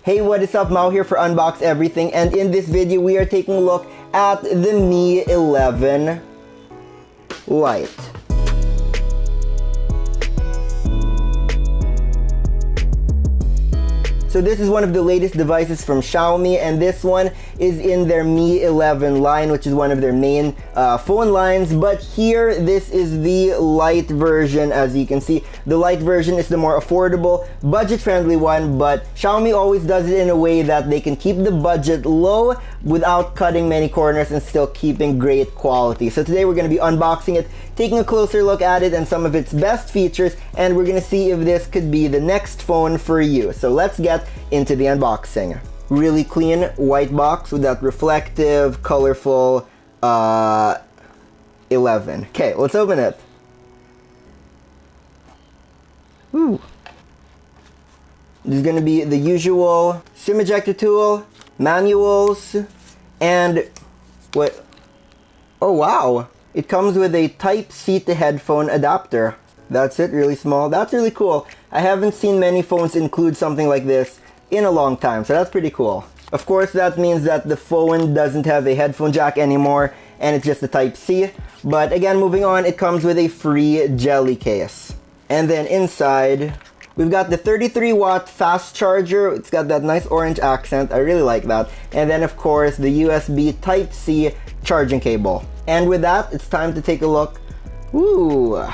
Hey, what is up? Mao here for Unbox Everything, and in this video we are taking a look at the Mi 11 Lite. So this is one of the latest devices from Xiaomi, and this one is in their Mi 11 line, which is one of their main phone lines. But here, this is the Lite version. As you can see, the Lite version is the more affordable, budget-friendly one, but Xiaomi always does it in a way that they can keep the budget low without cutting many corners and still keeping great quality. So today we're going to be unboxing it, taking a closer look at it and some of its best features, and we're going to see if this could be the next phone for you. So let's get into the unboxing. Really clean white box with that reflective, colorful 11. Okay, let's open it. Ooh. This is going to be the usual SIM ejector tool, manuals, and what? Oh wow! It comes with a Type-C to headphone adapter. That's it, really small. That's really cool. I haven't seen many phones include something like this in a long time, so that's pretty cool. Of course, that means that the phone doesn't have a headphone jack anymore, and it's just a Type-C. But again, moving on, it comes with a free jelly case. And then inside, we've got the 33-watt fast charger. It's got that nice orange accent. I really like that. And then, of course, the USB Type-C charging cable. And with that, it's time to take a look. Ooh,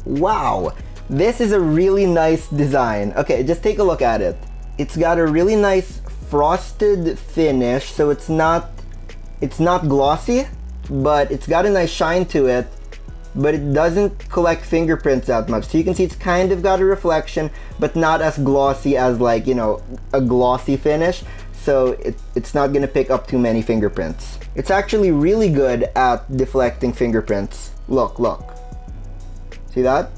wow. This is a really nice design. Okay, just take a look at it. It's got a really nice frosted finish, so it's not glossy, but it's got a nice shine to it, but it doesn't collect fingerprints that much. So you can see it's kind of got a reflection, but not as glossy as, like, you know, a glossy finish. So it's not gonna pick up too many fingerprints. It's actually really good at deflecting fingerprints. Look. See that?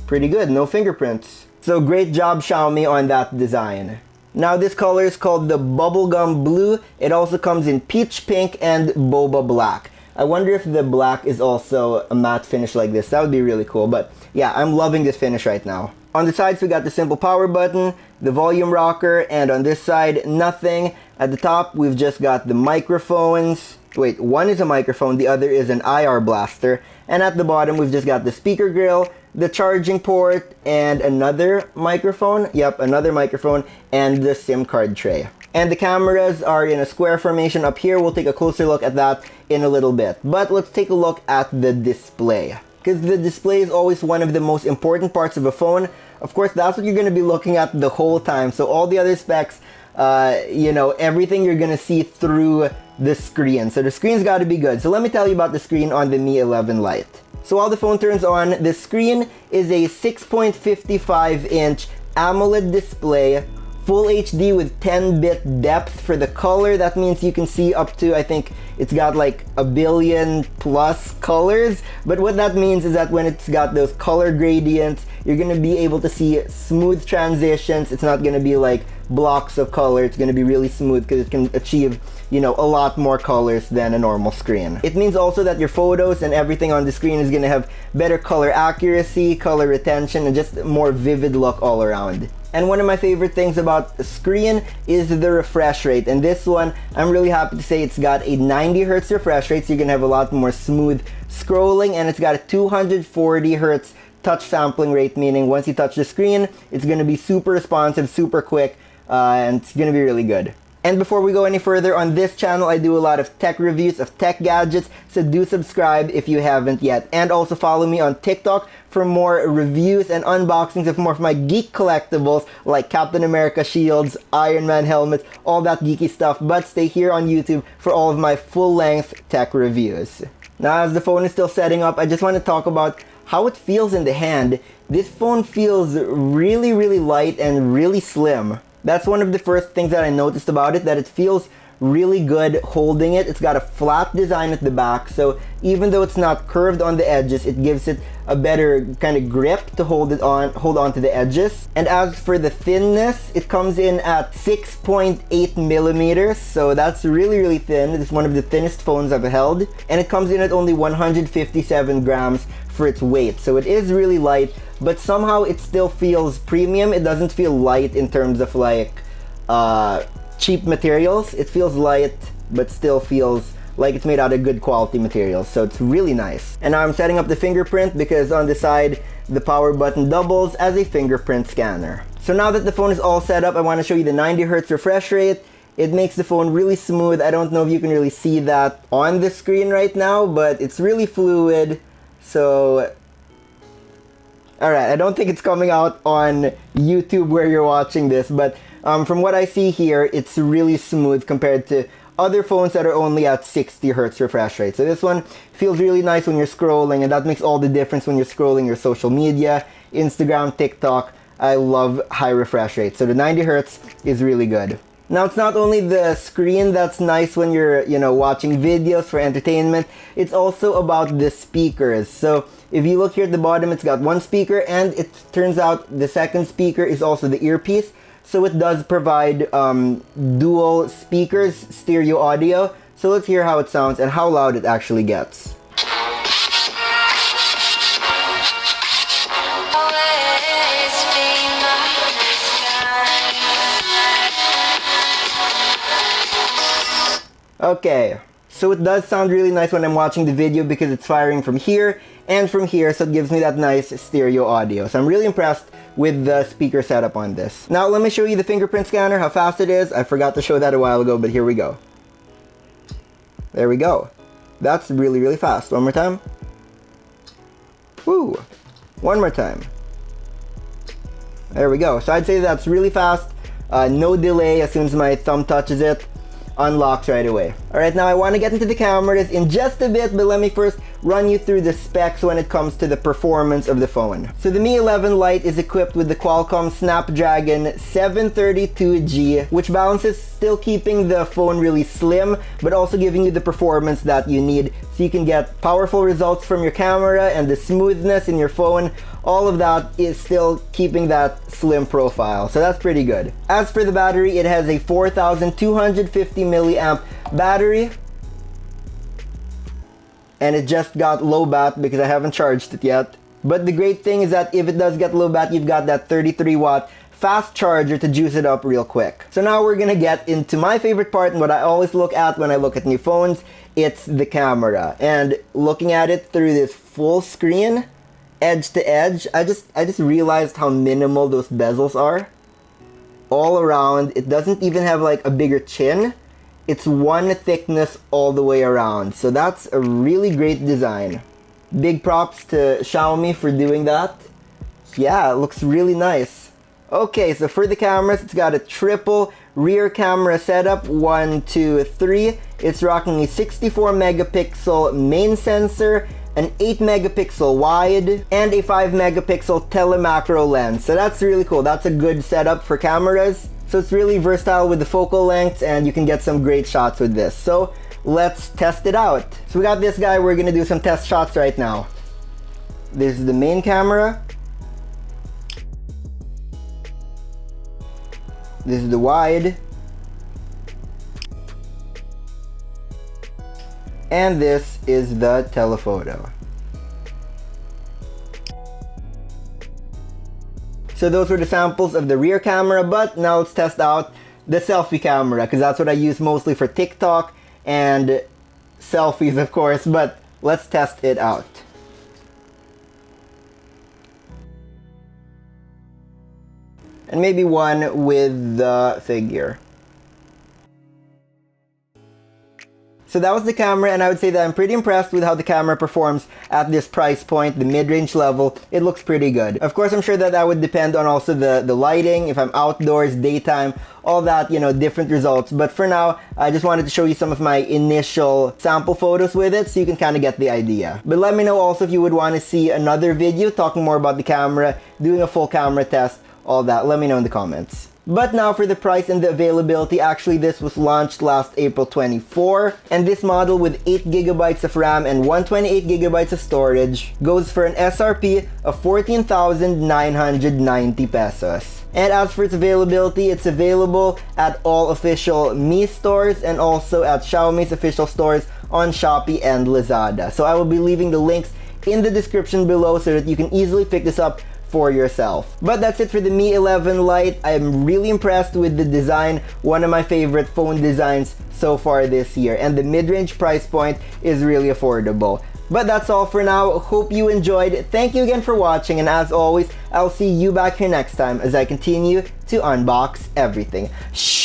Pretty good, no fingerprints. So great job, Xiaomi, on that design. Now this color is called the bubblegum blue. It also comes in peach pink and boba black. I wonder if the black is also a matte finish like this. That would be really cool. But yeah, I'm loving this finish right now. On the sides, we got the simple power button, the volume rocker, and on this side, nothing. At the top, we've just got the microphones. Wait, one is a microphone, the other is an IR blaster. And at the bottom, we've just got the speaker grill, the charging port, and another microphone. Yep, another microphone, and the SIM card tray. And the cameras are in a square formation up here. We'll take a closer look at that in a little bit. But let's take a look at the display, because the display is always one of the most important parts of a phone. Of course, that's what you're going to be looking at the whole time. So all the other specs, you know, everything you're going to see through the screen. So the screen's got to be good. So let me tell you about the screen on the Mi 11 Lite. So while the phone turns on, the screen is a 6.55-inch AMOLED display, Full HD with 10-bit depth for the color. That means you can see up to, I think it's got like 1 billion plus colors. But what that means is that when it's got those color gradients, you're gonna be able to see smooth transitions. It's not gonna be like blocks of color. It's gonna be really smooth because it can achieve, you know, a lot more colors than a normal screen. It means also that your photos and everything on the screen is gonna have better color accuracy, color retention, and just a more vivid look all around. And one of my favorite things about the screen is the refresh rate. And this one, I'm really happy to say it's got a 90 Hz refresh rate, so you're gonna have a lot more smooth scrolling, and it's got a 240 Hz touch sampling rate, meaning once you touch the screen, it's gonna be super responsive, super quick, and it's gonna be really good. And before we go any further, on this channel I do a lot of tech reviews of tech gadgets, so do subscribe if you haven't yet. And also follow me on TikTok for more reviews and unboxings of more of my geek collectibles like Captain America shields, Iron Man helmets, all that geeky stuff. But stay here on YouTube for all of my full-length tech reviews. Now, as the phone is still setting up, I just want to talk about how it feels in the hand. This phone feels really, really light and really slim. That's one of the first things that I noticed about it, that it feels really good holding it. It's got a flat design at the back, so even though it's not curved on the edges, it gives it a better kind of grip to hold on to the edges. And as for the thinness, it comes in at 6.8 millimeters, so that's really, really thin. It's one of the thinnest phones I've held, and it comes in at only 157 grams for its weight, so it is really light, but somehow it still feels premium. It doesn't feel light in terms of like cheap materials. It feels light, but still feels like it's made out of good quality materials, so it's really nice. And now I'm setting up the fingerprint because on the side, the power button doubles as a fingerprint scanner. So now that the phone is all set up, I want to show you the 90 Hz refresh rate. It makes the phone really smooth. I don't know if you can really see that on the screen right now, but it's really fluid. So, alright, I don't think it's coming out on YouTube where you're watching this, but from what I see here, it's really smooth compared to other phones that are only at 60 Hz refresh rate. So this one feels really nice when you're scrolling, and that makes all the difference when you're scrolling your social media, Instagram, TikTok. I love high refresh rate. So the 90 Hz is really good. Now, it's not only the screen that's nice when you're, watching videos for entertainment. It's also about the speakers. So if you look here at the bottom, it's got one speaker, and it turns out the second speaker is also the earpiece. So it does provide dual speakers, stereo audio. So let's hear how it sounds and how loud it actually gets. Okay, so it does sound really nice when I'm watching the video because it's firing from here and from here, so it gives me that nice stereo audio. So I'm really impressed with the speaker setup on this. Now let me show you the fingerprint scanner, how fast it is. I forgot to show that a while ago, but here we go. There we go. That's really, really fast. One more time. Woo! One more time. There we go. So I'd say that's really fast. No delay. As soon as my thumb touches it, unlocks right away. Alright, now I want to get into the cameras in just a bit, but let me first run you through the specs when it comes to the performance of the phone. So the Mi 11 Lite is equipped with the Qualcomm Snapdragon 732G, which balances still keeping the phone really slim, but also giving you the performance that you need, so you can get powerful results from your camera and the smoothness in your phone. All of that is still keeping that slim profile, so that's pretty good. As for the battery, it has a 4250 milliamp battery, and it just got low bat because I haven't charged it yet. But the great thing is that if it does get low bat, you've got that 33 watt fast charger to juice it up real quick. So now we're gonna get into my favorite part and what I always look at when I look at new phones. It's the camera, and looking at it through this full screen, edge to edge, I just realized how minimal those bezels are all around. It doesn't even have like a bigger chin. It's one thickness all the way around. So that's a really great design. Big props to Xiaomi for doing that. Yeah, it looks really nice. Okay, so for the cameras, it's got a triple rear camera setup. 1, 2, 3. It's rocking a 64 megapixel main sensor, an 8 megapixel wide, and a 5 megapixel telemacro lens. So that's really cool. That's a good setup for cameras. So it's really versatile with the focal lengths, and you can get some great shots with this. So let's test it out. So we got this guy. We're gonna do some test shots right now. This is the main camera. This is the wide. And this is the telephoto. So those were the samples of the rear camera, but now let's test out the selfie camera, because that's what I use mostly for TikTok and selfies, of course, but let's test it out. And maybe one with the figure. So that was the camera, and I would say that I'm pretty impressed with how the camera performs at this price point, the mid-range level. It looks pretty good. Of course, I'm sure that that would depend on also the lighting, if I'm outdoors, daytime, all that, different results. But for now, I just wanted to show you some of my initial sample photos with it so you can kind of get the idea. But let me know also if you would want to see another video talking more about the camera, doing a full camera test, all that. Let me know in the comments. But now for the price and the availability. Actually, this was launched last April 24, and this model with 8GB of RAM and 128GB of storage goes for an SRP of 14,990 pesos. And as for its availability, it's available at all official Mi stores and also at Xiaomi's official stores on Shopee and Lazada. So I will be leaving the links in the description below so that you can easily pick this up for yourself. But that's it for the Mi 11 Lite. I'm really impressed with the design, one of my favorite phone designs so far this year, and the mid-range price point is really affordable. But that's all for now. Hope you enjoyed. Thank you again for watching, and as always, I'll see you back here next time as I continue to unbox everything. Shh.